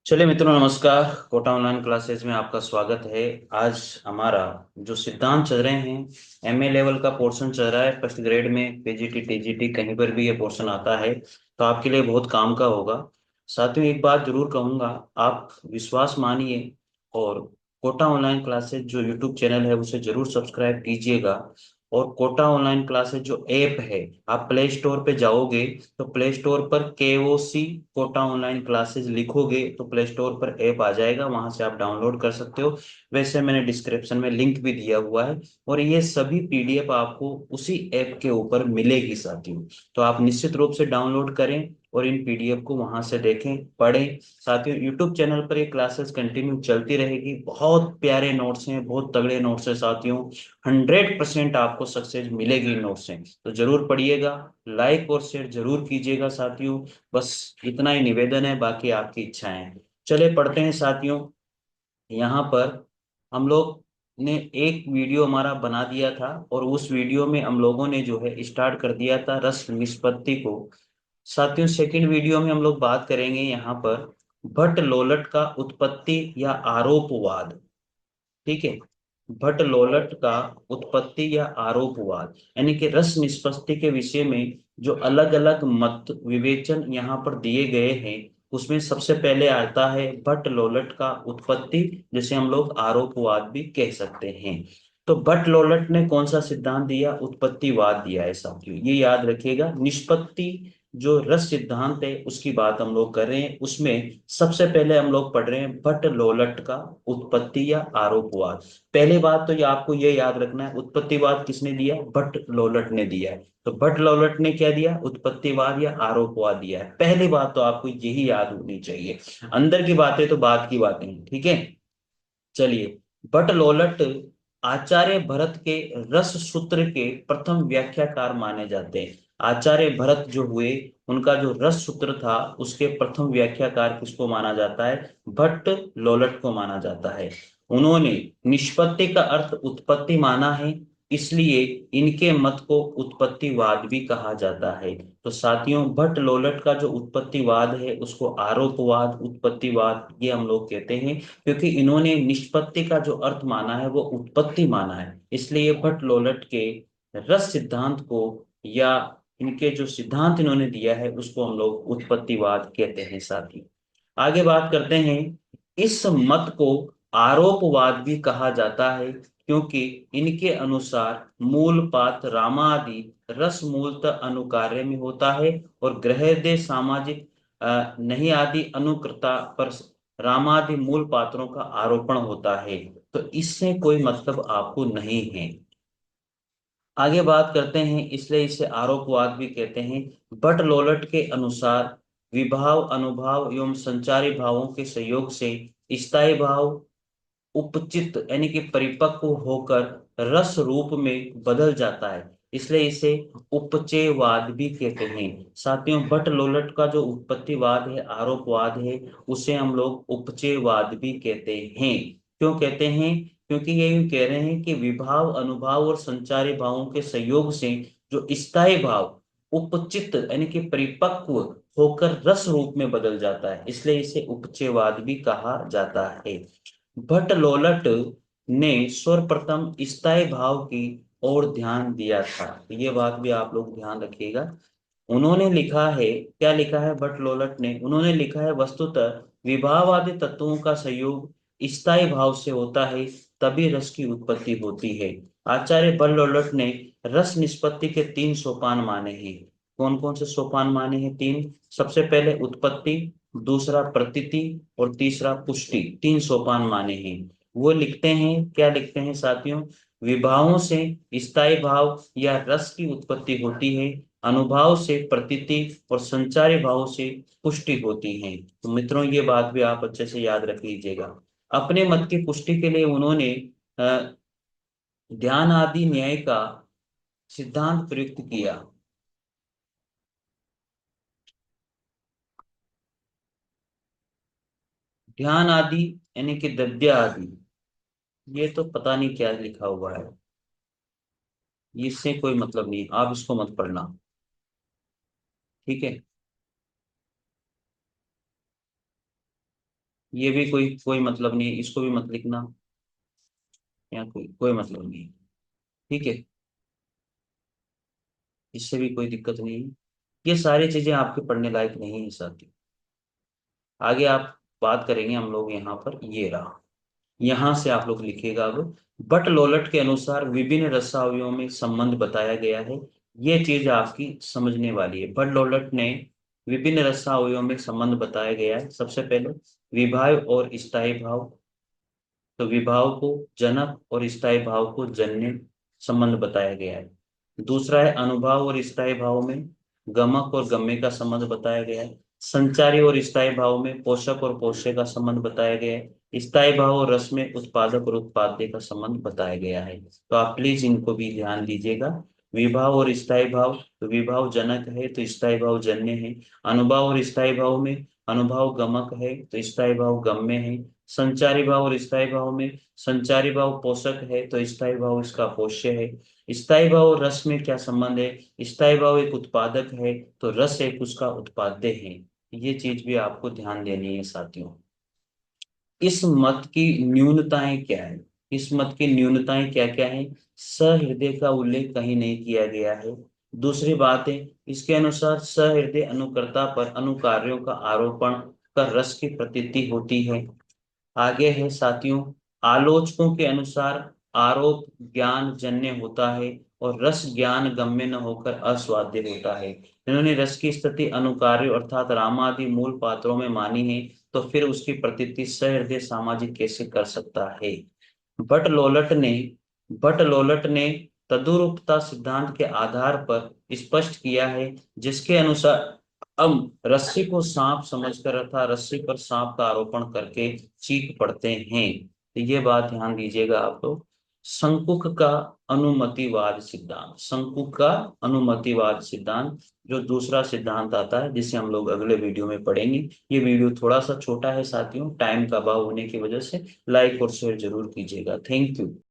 चलिए मित्रों, नमस्कार। कोटा ऑनलाइन क्लासेस में आपका स्वागत है। आज हमारा जो सिद्धांत चल रहे हैं, एमए लेवल का पोर्शन चल रहा है। फर्स्ट ग्रेड में पीजीटी टीजीटी कहीं पर भी ये पोर्शन आता है तो आपके लिए बहुत काम का होगा। साथियों, एक बात जरूर कहूंगा, आप विश्वास मानिए और कोटा ऑनलाइन क्लासेस जो यूट्यूब चैनल है उसे जरूर सब्सक्राइब कीजिएगा। और कोटा ऑनलाइन क्लासेस जो ऐप है, आप प्ले स्टोर पे जाओगे तो प्ले स्टोर पर केओसी कोटा ऑनलाइन क्लासेस लिखोगे तो प्ले स्टोर पर ऐप आ जाएगा, वहां से आप डाउनलोड कर सकते हो। वैसे मैंने डिस्क्रिप्शन में लिंक भी दिया हुआ है और ये सभी पीडीएफ आपको उसी ऐप के ऊपर मिलेगी साथियों। तो आप निश्चित रूप से डाउनलोड करें और इन पीडीएफ को वहां से देखें, पढ़ें। साथियों, यूट्यूब चैनल पर ये क्लासेस कंटिन्यू चलती रहेगी। बहुत प्यारे नोट्स हैं, बहुत तगड़े नोट्स हैं साथियों। 100% आपको सक्सेस मिलेगी इन नोट्स से, तो जरूर पढ़िएगा। लाइक और शेयर जरूर कीजिएगा साथियों। बस इतना ही निवेदन है, बाकी आपकी इच्छाएं हैं। चले पढ़ते हैं साथियों। यहाँ पर हम लोग ने एक वीडियो हमारा बना दिया था और उस वीडियो में हम लोगों ने जो है स्टार्ट कर दिया था रस निष्पत्ति को। साथियों, सेकंड वीडियो में हम लोग बात करेंगे यहाँ पर भट्ट लोलट का उत्पत्ति या आरोपवाद। ठीक है, भट्ट लोलट का उत्पत्ति या आरोपवाद, यानी कि रस निष्पत्ति के विषय में जो अलग अलग मत विवेचन यहाँ पर दिए गए हैं, उसमें सबसे पहले आता है भट्ट लोलट का उत्पत्ति, जिसे हम लोग आरोपवाद भी कह सकते हैं। तो भट्ट लोलट ने कौन सा सिद्धांत दिया? उत्पत्तिवाद दिया है साथियों, ये याद रखिएगा। निष्पत्ति जो रस सिद्धांत है उसकी बात हम लोग कर रहे हैं, उसमें सबसे पहले हम लोग पढ़ रहे हैं भट्ट लोलट का उत्पत्ति या आरोपवाद। पहली बात तो ये आपको ये याद रखना है, उत्पत्तिवाद किसने दिया? भट्ट लोलट ने दिया है। तो भट्ट लोलट ने क्या दिया? उत्पत्तिवाद या आरोपवाद दिया है। पहली बात तो आपको यही याद होनी चाहिए। अंदर की बातें तो बाद की बातें हैं, ठीक है। चलिए, भट्ट लोलट आचार्य भरत के रस सूत्र के प्रथम व्याख्याकार माने जाते हैं। आचार्य भरत जो हुए, उनका जो रस सूत्र था उसके प्रथम व्याख्याकार किसको माना जाता है? भट्ट लोलट को माना जाता है। उन्होंने निष्पत्ति का अर्थ उत्पत्ति माना है, इसलिए इनके मत को उत्पत्तिवाद भी कहा जाता है। तो साथियों, भट्ट लोलट का जो उत्पत्तिवाद है उसको आरोपवाद, उत्पत्तिवाद ये हम लोग कहते हैं, क्योंकि इन्होंने निष्पत्ति का जो अर्थ माना है वो उत्पत्ति माना है। इसलिए भट्ट लोलट के रस सिद्धांत को या इनके जो सिद्धांत इन्होंने दिया है उसको हम लोग उत्पत्तिवाद कहते हैं साथी। आगे बात करते हैं। इस मत को आरोपवाद भी कहा जाता है, क्योंकि इनके अनुसार मूल पात्र रामादि रस मूलतः अनुकार्य में होता है और ग्रहदय सामाजिक नहीं आदि अनुकृता पर रामादि मूल पात्रों का आरोपण होता है। तो इससे कोई मतलब आपको नहीं है। आगे बात करते हैं, इसलिए इसे आरोपवाद भी कहते हैं। भट्ट लोलट के अनुसार विभाव अनुभाव एवं संचारी भावों के सहयोग से स्थायी भाव उपचित यानी कि परिपक्व होकर रस रूप में बदल जाता है, इसलिए इसे उपचयवाद भी कहते हैं। साथियों, भट्ट लोलट का जो उत्पत्तिवाद है, आरोपवाद है, उसे हम लोग उपचयवाद भी कहते हैं। क्यों कहते हैं? क्योंकि ये यूं कह रहे हैं कि विभाव अनुभाव और संचारी भावों के संयोग से जो स्थायी भाव उपचित यानी कि परिपक्व होकर रस रूप में बदल जाता है, इसलिए इसे उपचयवाद भी कहा जाता है। भट्ट लोलट ने सर्वप्रथम स्थायी भाव की ओर ध्यान दिया था, तो ये बात भी आप लोग ध्यान रखिएगा। उन्होंने लिखा है, क्या लिखा है भट्ट लोलट ने? उन्होंने लिखा है, वस्तुतः विभावादि तत्वों का संयोग स्थायी भाव से होता है, तभी रस की उत्पत्ति होती है। आचार्य भट्ट लोलट ने रस निष्पत्ति के 3 सोपान माने हैं। कौन कौन से सोपान माने हैं? 3। सबसे पहले उत्पत्ति, दूसरा प्रतीति और तीसरा पुष्टि। 3 सोपान माने हैं। वो लिखते हैं, क्या लिखते हैं साथियों? विभावों से स्थायी भाव या रस की उत्पत्ति होती है, अनुभाव से प्रतीति और संचारी भाव से पुष्टि होती है। तो मित्रों, ये बात भी आप अच्छे से याद रख लीजिएगा। अपने मत की पुष्टि के लिए उन्होंने अ, ध्यान आदि न्याय का सिद्धांत प्रयुक्त किया। ध्यान आदि यानी कि दद्या आदि, ये तो पता नहीं क्या लिखा हुआ है, इससे कोई मतलब नहीं, आप इसको मत पढ़ना, ठीक है। ये भी कोई कोई मतलब नहीं है, इसको भी मत लिखना, यहाँ कोई कोई मतलब नहीं है। ठीक है, इससे भी कोई दिक्कत नहीं है। ये सारी चीजें आपके पढ़ने लायक नहीं है साथी। आगे आप बात करेंगे हम लोग यहाँ पर, ये रहा, यहाँ से आप लोग लिखिएगा अब। बट लोलट के अनुसार विभिन्न रसावयवों में संबंध बताया गया है। ये चीज आपकी समझने वाली है। बट लोलट ने विभिन्न रसावयवों में संबंध बताया गया है। सबसे पहले विभाव और स्थायी भाव, तो विभाव को जनक और स्थायी भाव को जन्य संबंध बताया गया है। दूसरा है अनुभाव और स्थायी भाव में गमक और गम्य का संबंध बताया गया है। संचारी और स्थायी भाव में पोषक और पोष्य का संबंध बताया गया है। स्थायी भाव और रस में उत्पादक और उत्पाद्य का संबंध बताया गया है। तो आप प्लीज इनको भी ध्यान दीजिएगा। विभाव और स्थायी भाव, तो विभाव जनक है तो स्थायी भाव जन्य है। अनुभाव और स्थायी भाव में अनुभाव गमक है तो स्थायी भाव गम्य है। संचारी भाव और स्थायी भाव में संचारी भाव पोषक है तो स्थायी भाव इसका पोष्य है। स्थायी भाव और रस में क्या संबंध है? स्थायी भाव एक उत्पादक है तो रस एक उसका उत्पाद्य है। ये चीज भी आपको ध्यान देनी है साथियों। इस मत की न्यूनताएं क्या है? इस मत की न्यूनताएं क्या क्या है? सहृदय का उल्लेख कहीं नहीं किया गया है। दूसरी बात है, इसके अनुसार सहृदय अनुकर्ता पर अनुकार्यों का आरोपण कर रस की प्रतीति होती है। आगे है साथियों, आलोचकों के अनुसार आरोप ज्ञान जन्य होता है और रस ज्ञान गम्य न होकर अस्वाद्य होता है। इन्होंने रस की स्थिति अनुकार्य अर्थात रामादि मूल पात्रों में मानी है, तो फिर उसकी प्रतीति सहृदय सामाजिक कैसे कर सकता है? बट लोलट ने बट लोलट ने तद्रुपता सिद्धांत के आधार पर स्पष्ट किया है, जिसके अनुसार हम रस्सी को सांप समझकर अर्थात रस्सी पर सांप का आरोपण करके चीख पड़ते हैं। तो ये बात ध्यान दीजिएगा आप लोग। संकुक का अनुमतिवाद सिद्धांत, संकुक का अनुमतिवाद सिद्धांत जो दूसरा सिद्धांत आता है, जिसे हम लोग अगले वीडियो में पढ़ेंगे। ये वीडियो थोड़ा सा छोटा है साथियों, टाइम का अभाव होने की वजह से। लाइक और शेयर जरूर कीजिएगा। Thank you.